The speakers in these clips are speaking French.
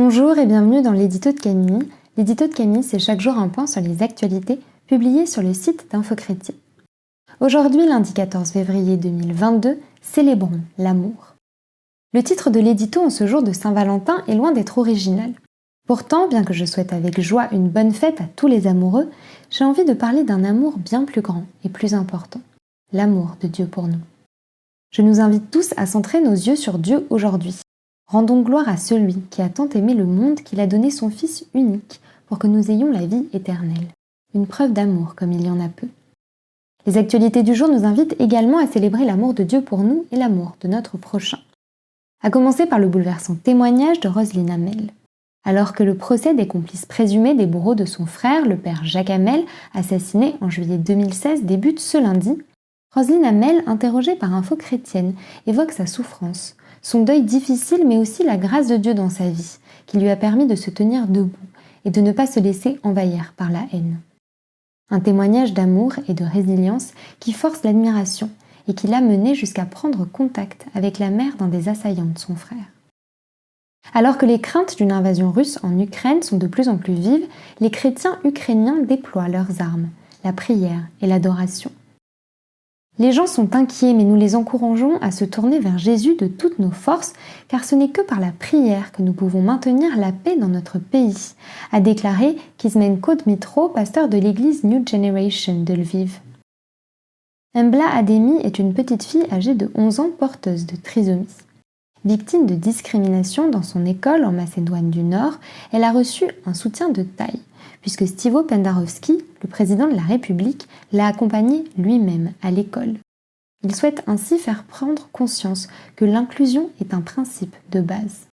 Bonjour et bienvenue dans l'édito de Camille. L'édito de Camille, c'est chaque jour un point sur les actualités publiées sur le site d'Info Chrétien. Aujourd'hui, lundi 14 février 2022, célébrons l'amour. Le titre de l'édito en ce jour de Saint-Valentin est loin d'être original. Pourtant, bien que je souhaite avec joie une bonne fête à tous les amoureux, j'ai envie de parler d'un amour bien plus grand et plus important, l'amour de Dieu pour nous. Je nous invite tous à centrer nos yeux sur Dieu aujourd'hui. Rendons gloire à celui qui a tant aimé le monde qu'il a donné son Fils unique pour que nous ayons la vie éternelle. Une preuve d'amour comme il y en a peu. Les actualités du jour nous invitent également à célébrer l'amour de Dieu pour nous et l'amour de notre prochain. À commencer par le bouleversant témoignage de Roselyne Hamel. Alors que le procès des complices présumés des bourreaux de son frère, le père Jacques Hamel, assassiné en juillet 2016, débute ce lundi, Roselyne Hamel, interrogée par Info Chrétienne, évoque sa souffrance, son deuil difficile mais aussi la grâce de Dieu dans sa vie, qui lui a permis de se tenir debout et de ne pas se laisser envahir par la haine. Un témoignage d'amour et de résilience qui force l'admiration et qui l'a mené jusqu'à prendre contact avec la mère d'un des assaillants de son frère. Alors que les craintes d'une invasion russe en Ukraine sont de plus en plus vives, les chrétiens ukrainiens déploient leurs armes, la prière et l'adoration. Les gens sont inquiets, mais nous les encourageons à se tourner vers Jésus de toutes nos forces, car ce n'est que par la prière que nous pouvons maintenir la paix dans notre pays, a déclaré Kizmenko Dmitro, pasteur de l'église New Generation de Lviv. Embla Ademi est une petite fille âgée de 11 ans porteuse de trisomie. Victime de discrimination dans son école en Macédoine du Nord, elle a reçu un soutien de taille, puisque Stivo Pendarovski, le président de la République, l'a accompagnée lui-même à l'école. Il souhaite ainsi faire prendre conscience que l'inclusion est un principe de base.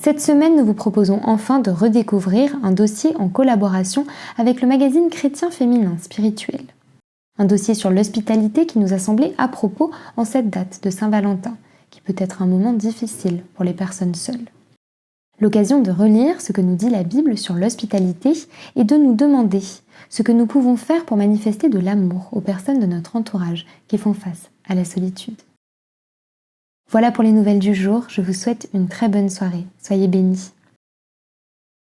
Cette semaine, nous vous proposons enfin de redécouvrir un dossier en collaboration avec le magazine chrétien féminin spirituel. Un dossier sur l'hospitalité qui nous a semblé à propos en cette date de Saint-Valentin, qui peut être un moment difficile pour les personnes seules. L'occasion de relire ce que nous dit la Bible sur l'hospitalité et de nous demander ce que nous pouvons faire pour manifester de l'amour aux personnes de notre entourage qui font face à la solitude. Voilà pour les nouvelles du jour, je vous souhaite une très bonne soirée, soyez bénis.